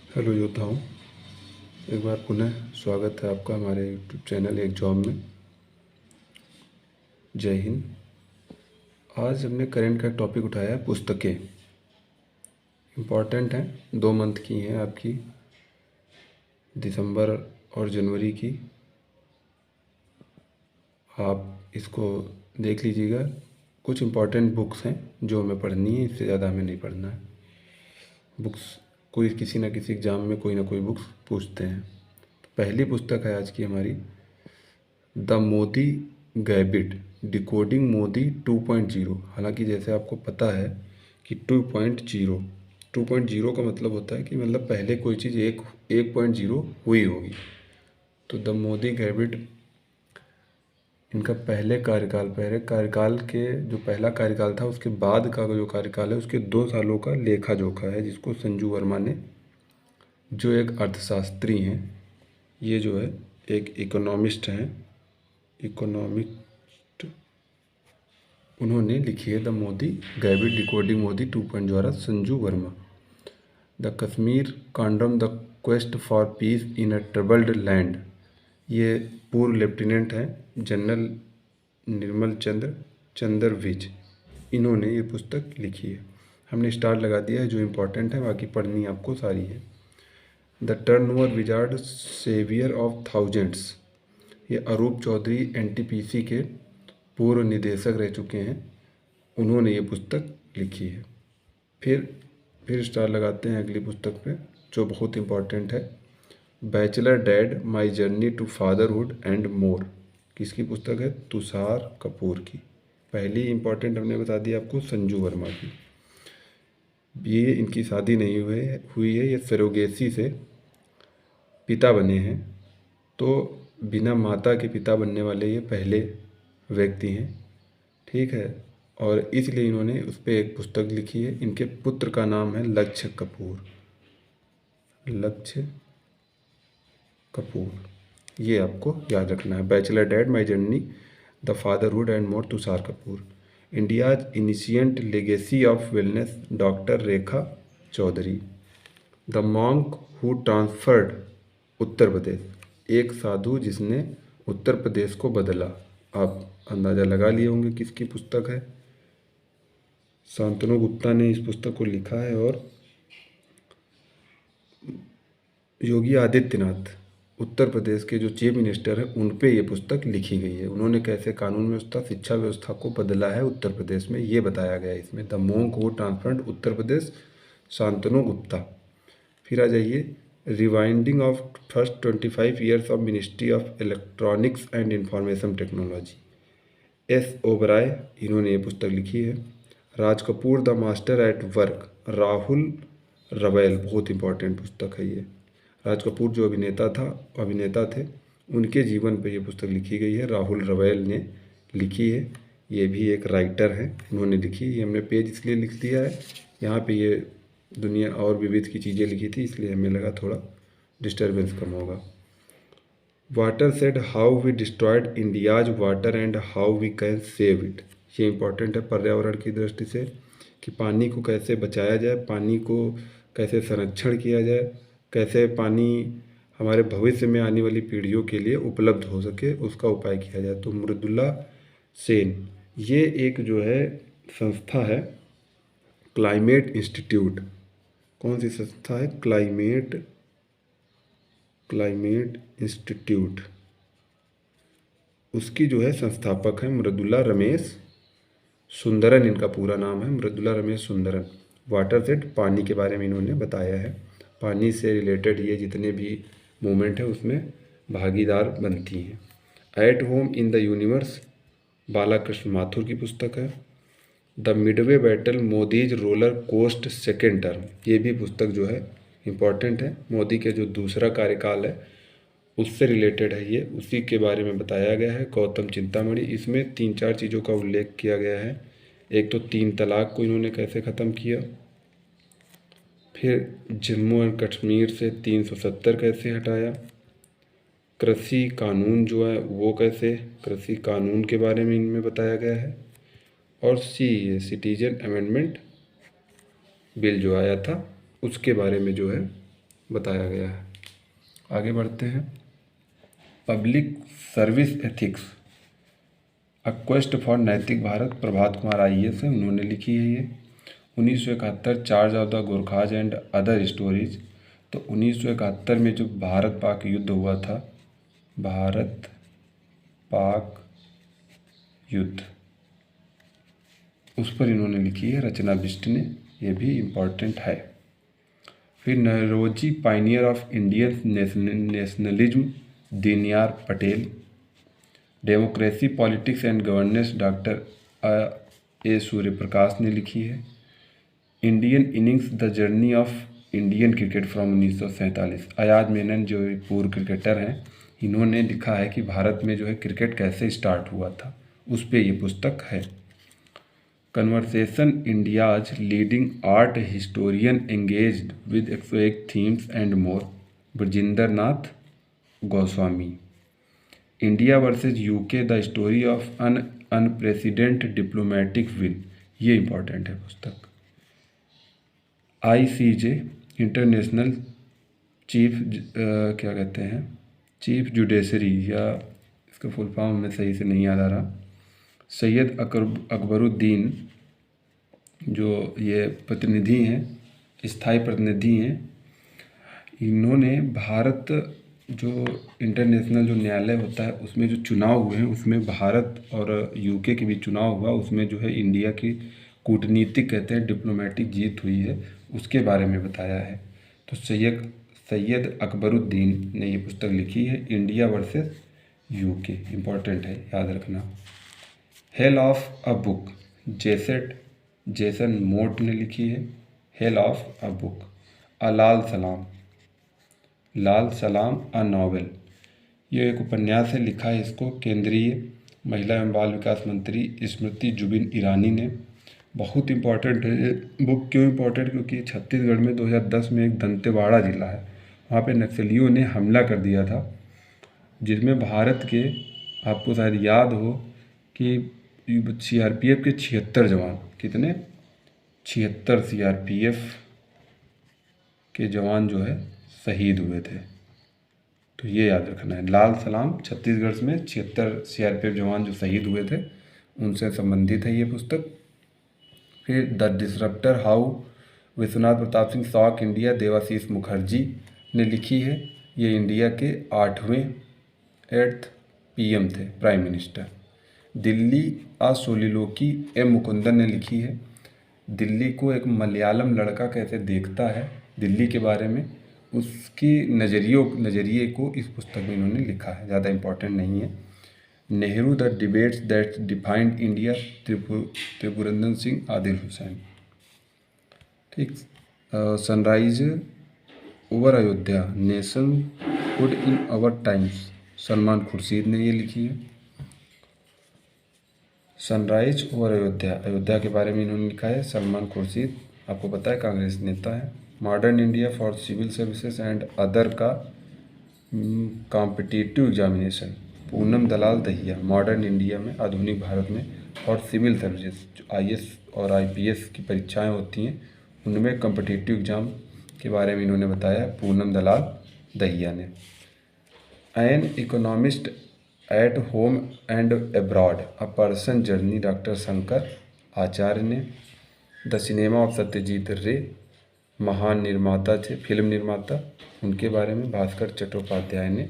Hello योद्धाओं, एक बार पुनः स्वागत है आपका हमारे यूट्यूब चैनल एक जॉब में। जय हिंद। आज हमने करंट का टॉपिक उठाया है पुस्तकें। इम्पॉर्टेंट हैं, 2 मंथ की हैं आपकी, दिसंबर और जनवरी की। आप इसको देख लीजिएगा। कुछ इम्पॉर्टेंट बुक्स हैं जो हमें पढ़नी है, इससे ज़्यादा हमें नहीं पढ़ना है। बुक्स कोई किसी न किसी एग्ज़ाम में कोई ना कोई बुक्स पूछते हैं। पहली पुस्तक है आज की हमारी, द मोदी गैबिट डिकोडिंग मोदी 2.0। हालांकि जैसे आपको पता है कि 2.0 का मतलब होता है कि मतलब पहले कोई चीज़ 1.0 हुई होगी। तो द मोदी गैबिट इनका पहले कार्यकाल के जो पहला कार्यकाल था उसके बाद का जो कार्यकाल है उसके 2 सालों का लेखा जोखा है, जिसको संजू वर्मा ने, जो एक अर्थशास्त्री हैं, ये जो है एक इकोनॉमिस्ट हैं, इकोनॉमिस्ट, उन्होंने लिखी है द मोदी गैबिट डिकोडिंग मोदी 2.0 द्वारा Sanju Verma. The Kashmir condom the quest for piece in a troubled land, ये पूर्व लेफ्टिनेंट हैं जनरल निर्मल चंद्र विज, इन्होंने ये पुस्तक लिखी है। हमने स्टार लगा दिया है, जो इम्पोर्टेंट है बाकी पढ़नी आपको सारी है। The turnover wizard saviour of thousands, ये अरूप चौधरी एनटीपीसी के पूर्व निदेशक रह चुके हैं, उन्होंने ये पुस्तक लिखी है। फिर स्टार लगाते हैं अगली पुस्तक पे, जो बहुत इम्पॉर्टेंट है, bachelor dad my journey to fatherhood and more. किसकी पुस्तक है? तुषार कपूर की। पहली इम्पॉर्टेंट हमने बता दी आपको संजू वर्मा की। ये इनकी शादी नहीं हुई है, ये सरोगेसी से पिता बने हैं, तो बिना माता के पिता बनने वाले ये पहले व्यक्ति हैं, ठीक है। और इसलिए इन्होंने उस पर एक पुस्तक लिखी है। इनके पुत्र का नाम है लक्ष्य कपूर, लक्ष्य कपूर, ये आपको याद रखना है। Bachelor dad my journey, the fatherhood and more, Tushar Kapoor. India's ancient legacy of wellness, doctor Rekha Chaudhary. The monk who transformed Uttar Pradesh, एक साधु जिसने उत्तर प्रदेश को बदला। आप अंदाज़ा लगा लिए होंगे किसकी पुस्तक है। शांतनु गुप्ता ने इस पुस्तक को लिखा है और योगी आदित्यनाथ, उत्तर प्रदेश के जो चीफ मिनिस्टर हैं, उन पे ये पुस्तक लिखी गई है। उन्होंने कैसे कानून व्यवस्था, शिक्षा व्यवस्था को बदला है उत्तर प्रदेश में, ये बताया गया है इसमें। The monk who transformed Uttar Pradesh, Shantanu Gupta. फिर आ जाइए, rewinding of first 25 years of ministry of electronics and information technology, S Oberoi, इन्होंने ये पुस्तक लिखी है। Raj Kapoor the master at work, Rahul Rawail, बहुत इंपॉर्टेंट पुस्तक है ये। राज कपूर जो अभिनेता थे, उनके जीवन पर यह पुस्तक लिखी गई है, राहुल रवैल ने लिखी है। ये भी एक राइटर हैं, उन्होंने लिखी। ये हमने पेज इसलिए लिख दिया है, यहाँ पे ये दुनिया और विविध की चीज़ें लिखी थी, इसलिए हमें लगा थोड़ा डिस्टर्बेंस कम होगा। Watershed how we destroyed India's water and how we can save it, ये इंपॉर्टेंट है पर्यावरण की दृष्टि से, कि पानी को कैसे बचाया जाए, पानी को कैसे संरक्षण किया जाए, कैसे पानी हमारे भविष्य में आने वाली पीढ़ियों के लिए उपलब्ध हो सके, उसका उपाय किया जाए। तो मृदुला सेन, ये एक जो है संस्था है, क्लाइमेट इंस्टीट्यूट। कौन सी संस्था है? क्लाइमेट इंस्टीट्यूट, उसकी जो है संस्थापक है मृदुला रमेश सुंदरन, इनका पूरा नाम है मृदुला रमेश सुंदरन। वाटर सेट, पानी के बारे में इन्होंने बताया है, पानी से रिलेटेड ये जितने भी मूवमेंट है उसमें भागीदार बनती हैं। At home in the universe, Balakrishna Mathur की पुस्तक है। The midway battle Modi's roller coaster second term, ये भी पुस्तक जो है इम्पॉर्टेंट है, मोदी के जो दूसरा कार्यकाल है उससे रिलेटेड है ये, उसी के बारे में बताया गया है। गौतम चिंतामणि, इसमें 3-4 चीज़ों का उल्लेख किया गया है। एक तो 3 तलाक को इन्होंने कैसे ख़त्म किया, फिर जम्मू एंड कश्मीर से 370 कैसे हटाया, कृषि कानून जो है वो कैसे, कृषि कानून के बारे में इनमें बताया गया है, और सिटीजन अमेंडमेंट बिल जो आया था उसके बारे में जो है बताया गया है। आगे बढ़ते हैं। Public service ethics, a quest for नैतिक भारत, प्रभात कुमार IAS है, उन्होंने लिखी है ये। 1971 charge of the Gorkhas and other stories, तो 1971 में जो भारत पाक युद्ध हुआ था, भारत पाक युद्ध, उस पर इन्होंने लिखी है, रचना बिष्ट ने, ये भी इम्पॉर्टेंट है। फिर Naoroji pioneer of Indian nationalism, Dinyar Patel. Democracy politics and governance, doctor A Surya Prakash ने लिखी है। Indian innings, the journey of Indian cricket from 1947, Ayaz Menon जो पूर्व क्रिकेटर हैं, इन्होंने लिखा है कि भारत में जो है क्रिकेट कैसे स्टार्ट हुआ था, उस पर ये पुस्तक है। Conversation, India's leading art historian engaged with 101 themes and more, Brijinder Nath Goswami. India versus UK, the story of an unprecedented diplomatic win, ये इंपॉर्टेंट है पुस्तक। ICJ इंटरनेशनल चीफ क्या कहते हैं, चीफ जुडिशरी, या इसका फुल फॉर्म हमें सही से नहीं याद आ रहा। सैयद अकबरुद्दीन जो ये प्रतिनिधि हैं, स्थायी प्रतिनिधि हैं, इन्होंने भारत जो इंटरनेशनल जो न्यायालय होता है उसमें जो चुनाव हुए हैं, उसमें भारत और UK के बीच चुनाव हुआ, उसमें जो है इंडिया की कूटनीतिक कहते हैं डिप्लोमेटिक जीत हुई है, उसके बारे में बताया है। तो सैयद अकबरुद्दीन ने ये पुस्तक लिखी है, इंडिया वर्सेस UK, इम्पॉर्टेंट है, याद रखना। Hell of a book, Jason मोट ने लिखी है, हेल ऑफ अ बुक। लाल सलाम अ नॉवेल, ये एक उपन्यास है, लिखा है इसको केंद्रीय महिला एवं बाल विकास मंत्री स्मृति जुबिन ईरानी ने। बहुत इम्पॉर्टेंट है ये बुक। क्यों इम्पॉर्टेंट? क्योंकि छत्तीसगढ़ में 2010 में एक दंतेवाड़ा जिला है, वहाँ पे नक्सलियों ने हमला कर दिया था, जिसमें भारत के, आपको शायद याद हो कि CRPF के 76 जवान, कितने, 76 CRPF के जवान जो है शहीद हुए थे। तो ये याद रखना है। लाल सलाम, छत्तीसगढ़ में 76 CRPF जवान जो शहीद हुए थे, उनसे संबंधित है ये पुस्तक। फिर the disrupter, how Vishwanath Pratap Singh shook India, Debashish Mukherjee ने लिखी है। ये इंडिया के 8th PM थे, prime minister. Delhi a soliloquy, M Mukundan ने लिखी है। दिल्ली को एक मलयालम लड़का कैसे देखता है, दिल्ली के बारे में, उसकी नज़रिए को इस पुस्तक में इन्होंने लिखा है, ज़्यादा इम्पोर्टेंट नहीं है। Nehru, the debates that defined India, Tripurandar Singh, Adil Hussain. ठीक। Sunrise over Ayodhya, nationhood in our times, Salman Khurshid ने ये लिखी है। सनराइज ओवर अयोध्या, अयोध्या के बारे में इन्होंने लिखा है, सलमान खुर्शीद, आपको पता है कांग्रेस नेता है। Modern India for civil services and other का competitive examination, Poonam Dalal Dahiya. Modern India में, आधुनिक भारत में, और सिविल सर्विसेज जो IAS और IPS की परीक्षाएं होती हैं, उनमें कॉम्पिटिटिव एग्जाम के बारे में इन्होंने बताया, पूनम दलाल दहिया ने। An economist at home and abroad, a person journey, doctor Shankar Acharya ने। द सिनेमा ऑफ सत्यजीत रे, महान निर्माता थे, फिल्म निर्माता, उनके बारे में भास्कर चट्टोपाध्याय ने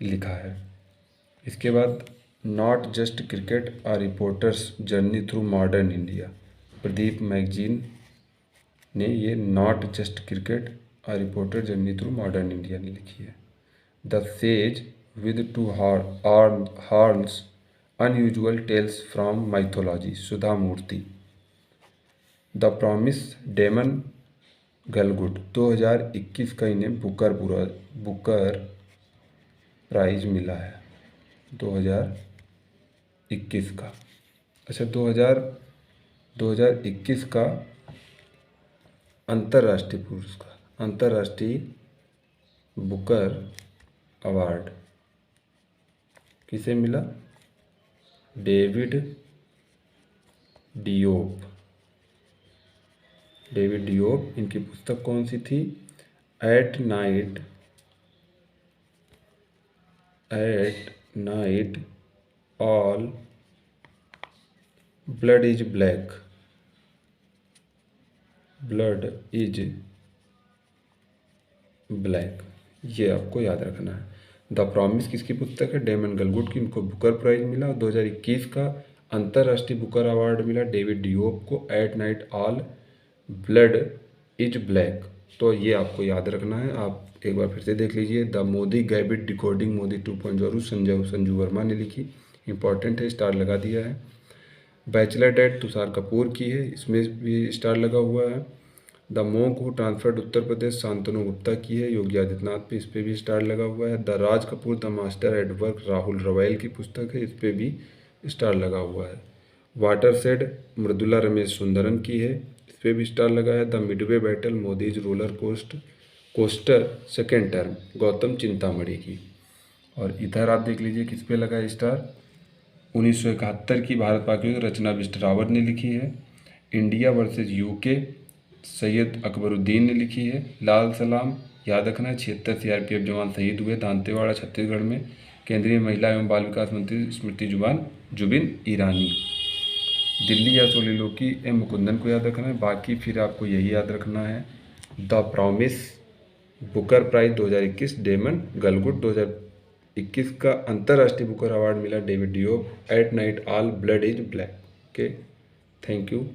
लिखा है। इसके बाद not just cricket, a reporter's journey through modern India, Pradeep Magazine ने ये not just cricket, a reporter journey through modern India ने लिखी है। The sage with 2 horns, unusual tales from mythology, Sudha Murty. The promise, Damon Galgut, 2021 का इन्हें बुकर प्राइज मिला है, 2021 का। अच्छा, 2021 का अंतर्राष्ट्रीय पुरस्कार, अंतर्राष्ट्रीय बुकर अवार्ड किसे मिला? David Diop. इनकी पुस्तक कौन सी थी? Eight night all blood is black, blood is black, ये आपको याद रखना है। द प्रॉमिस किसकी पुस्तक है? डेमन गलगुड की, इनको बुकर प्राइज मिला। 2021 का अंतर्राष्ट्रीय बुकर अवार्ड मिला डेविड डियोप को, eight night all blood is black. तो ये आपको याद रखना है। आप एक बार फिर से देख लीजिए। द मोदी गैबिट डिकोडिंग मोदी 2.0 संजू वर्मा ने लिखी, इंपॉर्टेंट है, स्टार लगा दिया है। बैचलर डेट तुषार कपूर की है, इसमें भी स्टार लगा हुआ है। The monk who transformed Uttar Pradesh Shantanu Gupta की है, योगी आदित्यनाथ पे, इस पर भी स्टार लगा हुआ है। The Raj Kapoor the master at work Rahul Rawail की पुस्तक है, इस पर भी स्टार लगा हुआ है। वाटर सेड मृदुला रमेश सुंदरन की है, इस पर भी स्टार लगा है। The midway battle Modi's roller coaster second term Gautam Chintamani की। और इधर आप देख लीजिए किस पे लगा है स्टार, 1971 की भारत पाकिस्तान रचना बिस्टरावर ने लिखी है। India versus UK Syed Akbaruddin ने लिखी है। लाल सलाम याद रखना है, 76 सीआरपीएफ जवान शहीद हुए दांतेवाड़ा छत्तीसगढ़ में। केंद्रीय महिला एवं बाल विकास मंत्री स्मृति जुबिन ईरानी। दिल्ली या सोलिलोकी एम मुकुंदन को याद रखना है। बाकी फिर आपको यही याद रखना है, the promise Booker prize 2021 Damon Galgut, 2021 का अंतर्राष्ट्रीय बुकर अवार्ड मिला David Diop, at night all blood is black. Okay, thank you.